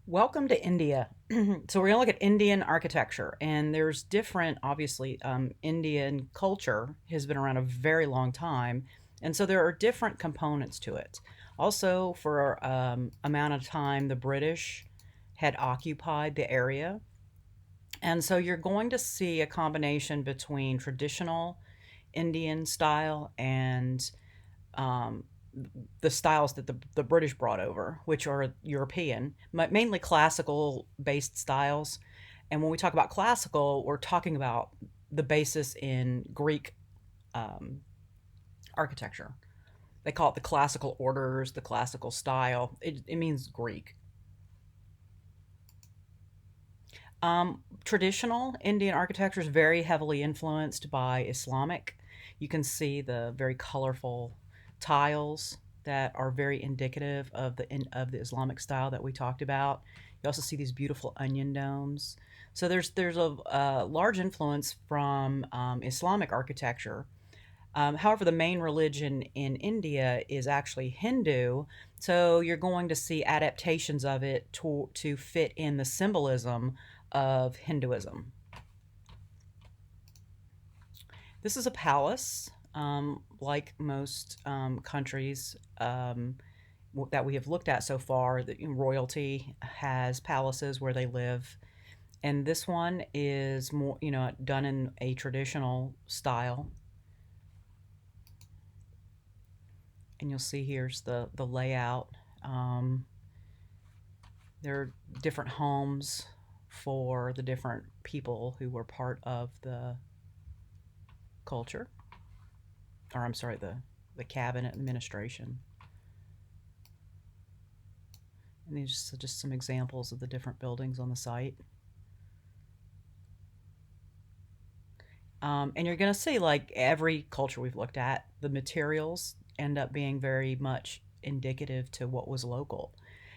Welcome to India. So we're going to look at Indian architecture, and there's different, obviously, Indian culture has been around a very long time, and so there are different components to it. Also, for amount of time the British had occupied the area, and so you're going to see a combination between traditional Indian style and um, the styles that the British brought over, which are European, mainly classical based styles. And when we talk about classical, we're talking about the basis in Greek um, architecture. They call it the classical orders, the classical style. It means Greek. Traditional Indian architecture is very heavily influenced by Islamic. You can see the very colorful tiles that are very indicative of the Islamic style that we talked about. You also see these beautiful onion domes. So there's a large influence from Islamic architecture. However, the main religion in India is actually Hindu, so you're going to see adaptations of it to fit in the symbolism of Hinduism. This is a palace, like most countries that we have looked at so far. The royalty has palaces where they live, and this one is more, done in a traditional style. And you'll see here's the layout. Um, there are different homes for the different people who were part of the culture, or I'm sorry, the cabinet administration. And these are just some examples of the different buildings on the site. And you're going to see, like every culture we've looked at, the materials end up being very much indicative to what was local.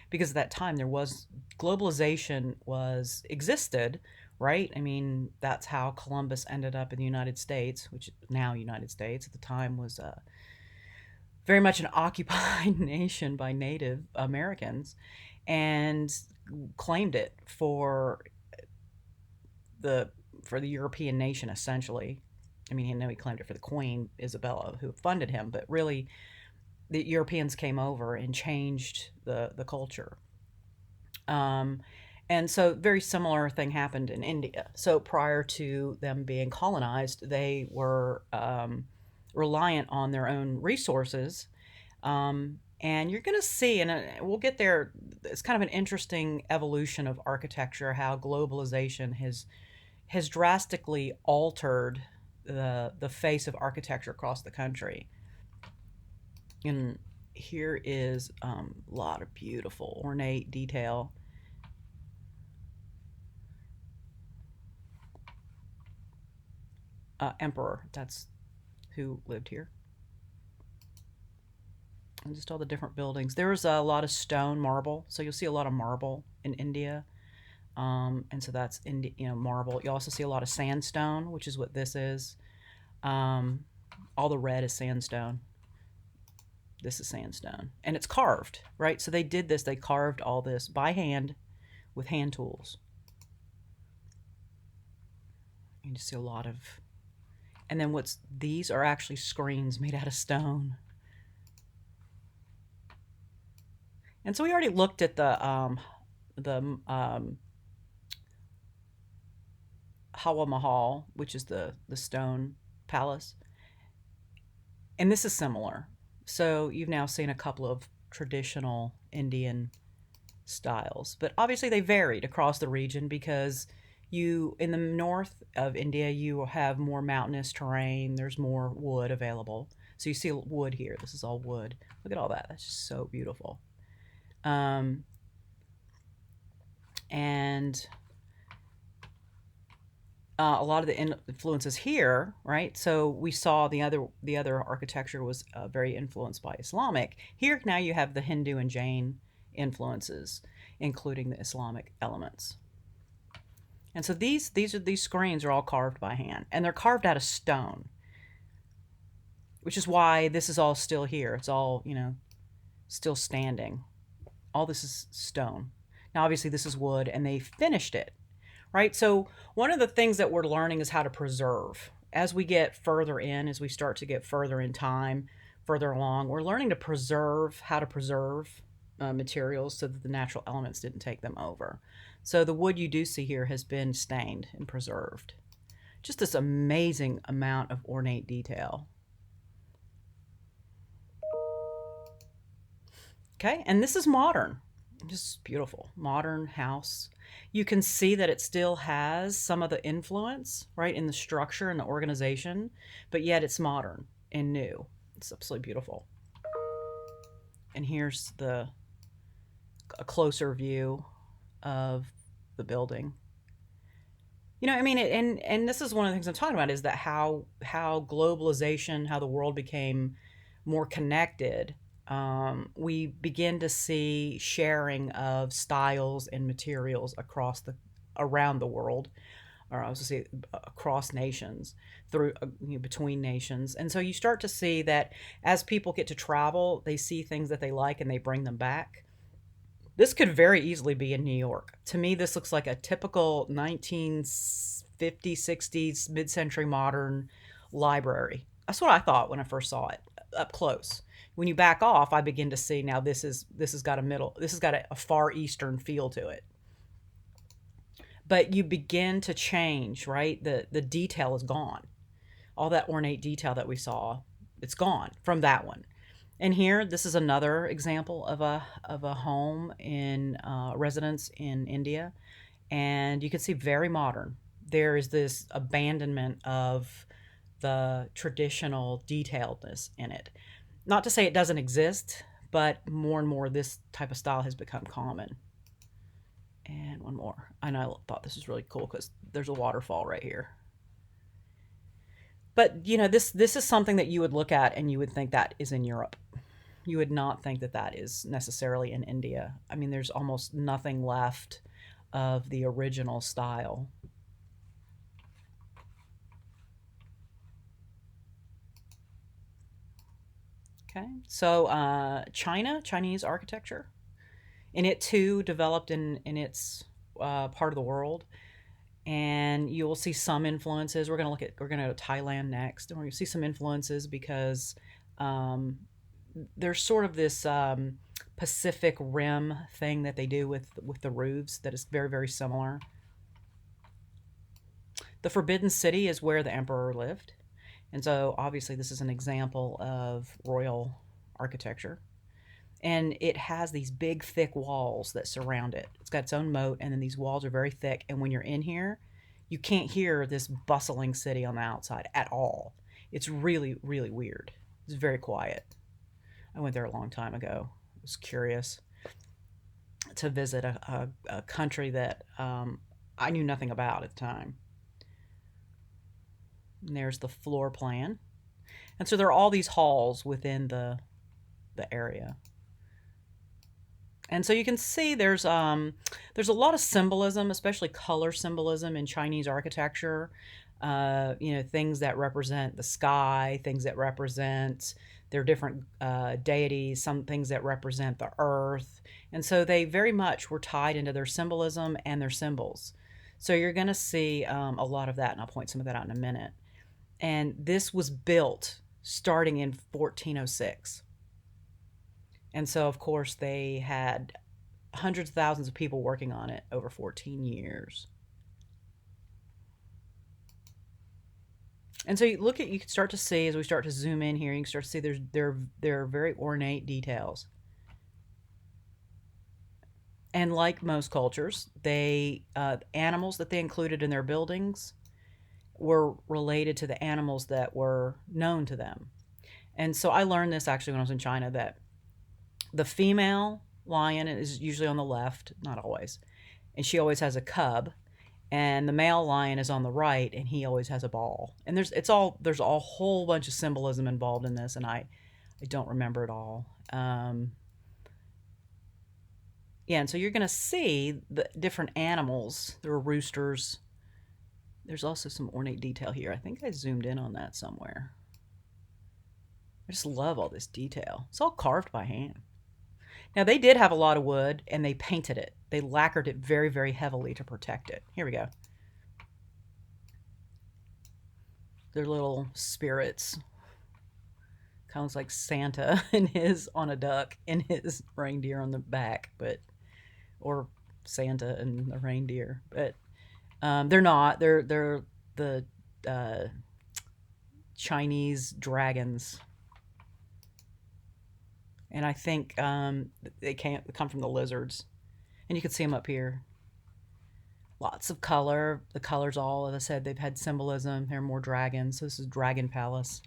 Because at that time there was globalization was existed, right? I mean, that's how Columbus ended up in the United States, which is now United States. At the time was very much an occupied nation by Native Americans, and claimed it the for the European nation essentially. I mean, he claimed it for the Queen Isabella, who funded him, but really, the Europeans came over and changed the culture. Um, and so, very similar thing happened in India. So, prior to them being colonized, they were reliant on their own resources. And you're going to see, and we'll get there, it's kind of an interesting evolution of architecture, how globalization has drastically altered the face of architecture across the country. And here is a lot of beautiful ornate detail. Emperor, that's who lived here. And just all the different buildings. There's a lot of stone, marble, so you'll see a lot of marble in India. And so that's marble. You also see a lot of sandstone, which is what this is. Um, all the red is sandstone. This is sandstone, and it's carved, right? So they did this. They carved all this by hand with hand tools. You just see a lot of, and then these are actually screens made out of stone. And so we already looked at the Hawa Mahal, which is the stone palace, and this is similar. So you've now seen a couple of traditional Indian styles, but obviously they varied across the region because in the north of India you have more mountainous terrain. There's more wood available, so you see wood here. This is all wood. Look at all that. That's just so beautiful. Um, and a lot of the influences here, right? So we saw the other architecture was very influenced by Islamic. Here now you have the Hindu and Jain influences, including the Islamic elements. And so these screens are all carved by hand, and they're carved out of stone, which is why this is all still here. It's all still standing. All this is stone. Now, obviously, this is wood, and they finished it, right? So, one of the things that we're learning is how to preserve. As we get further in, as we start to get further in time, further along, we're learning to preserve, how to preserve materials so that the natural elements didn't take them over. So, the wood you do see here has been stained and preserved. Just this amazing amount of ornate detail. Okay, and this is modern. Just beautiful. Modern house. You can see that it still has some of the influence, right, in the structure and the organization, but yet it's modern and new. It's absolutely beautiful. And here's a closer view of the building. You know, I mean, and this is one of the things I'm talking about is that how globalization, how the world became more connected. We begin to see sharing of styles and materials around the world, or I was going to say across nations, through between nations, and so you start to see that as people get to travel, they see things that they like and they bring them back. This could very easily be in New York. To me, this looks like a typical 1950s, 60s, mid-century modern library. That's what I thought when I first saw it up close. When you back off, I begin to see now this has got a far eastern feel to it. But you begin to change, right? The detail is gone. All that ornate detail that we saw, it's gone from that one. And here, this is another example of a home in residence in India, and you can see very modern. There is this abandonment of the traditional detailedness in it. Not to say it doesn't exist, but more and more this type of style has become common. And one more. And I thought this was really cool because there's a waterfall right here. But you know, this is something that you would look at and you would think that is in Europe. You would not think that that is necessarily in India. I mean, there's almost nothing left of the original style. Okay, so Chinese architecture, and it too developed in its part of the world, and you will see some influences. We're going to go to Thailand next, and we're going to see some influences because there's sort of this Pacific Rim thing that they do with the roofs that is very, very similar. The Forbidden City is where the emperor lived, and so obviously this is an example of royal architecture. And it has these big, thick walls that surround it. It's got its own moat, and then these walls are very thick. And when you're in here, you can't hear this bustling city on the outside at all. It's really, really weird. It's very quiet. I went there a long time ago. I was curious to visit a country that I knew nothing about at the time. And there's the floor plan. And so there are all these halls within the area. And so you can see there's a lot of symbolism, especially color symbolism in Chinese architecture. Things that represent the sky, things that represent their different deities, some things that represent the earth. And so they very much were tied into their symbolism and their symbols. So you're going to see a lot of that, and I'll point some of that out in a minute. And this was built starting in 1406. And so, of course, they had hundreds of thousands of people working on it over 14 years. And so you can start to see, as we start to zoom in here, you can start to see there are very ornate details. And like most cultures, animals that they included in their buildings were related to the animals that were known to them. And so I learned this actually when I was in China, that the female lion is usually on the left, not always, and she always has a cub, and the male lion is on the right, and he always has a ball. And there's a whole bunch of symbolism involved in this, and I don't remember it all. And so you're going to see the different animals. There are roosters. There's also some ornate detail here. I think I zoomed in on that somewhere. I just love all this detail. It's all carved by hand. Now, they did have a lot of wood, and they painted it. They lacquered it very, very heavily to protect it. Here we go. They're little spirits. Kind of looks like Santa and his on a duck and his reindeer on the back, but or Santa and the reindeer. But they're not. They're the Chinese dragons, and I think they can't come from the lizards. And you can see them up here. Lots of color. The colors all, as I said, they've had symbolism. They're more dragons. So this is Dragon Palace.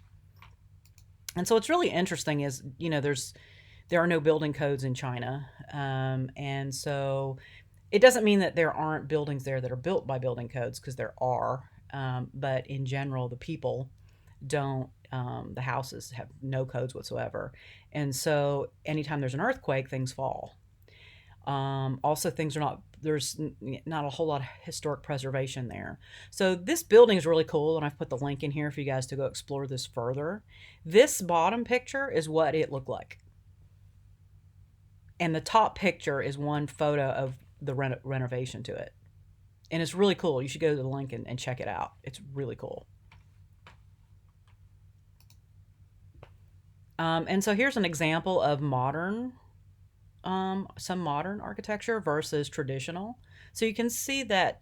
And so what's really interesting is, there are no building codes in China. And so it doesn't mean that there aren't buildings there that are built by building codes, because there are. But in general, the people don't, the houses have no codes whatsoever. And so anytime there's an earthquake, things fall. Also, there's not a whole lot of historic preservation there. So this building is really cool, and I've put the link in here for you guys to go explore this further. This bottom picture is what it looked like. And the top picture is one photo of the renovation to it. And it's really cool. You should go to the link and check it out. It's really cool. And so here's an example of some modern architecture versus traditional. So you can see that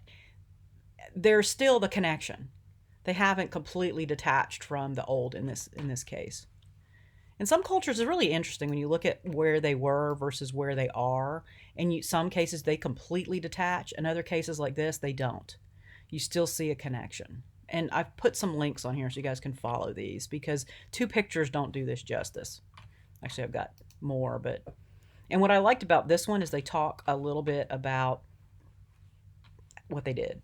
there's still the connection. They haven't completely detached from the old in this case. In some cultures, it's really interesting when you look at where they were versus where they are. In some cases, they completely detach. In other cases like this, they don't. You still see a connection. And I've put some links on here so you guys can follow these, because two pictures don't do this justice. Actually, I've got more, but... And what I liked about this one is they talk a little bit about what they did,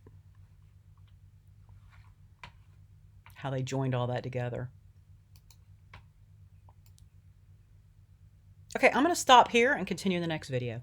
how they joined all that together. Okay, I'm going to stop here and continue in the next video.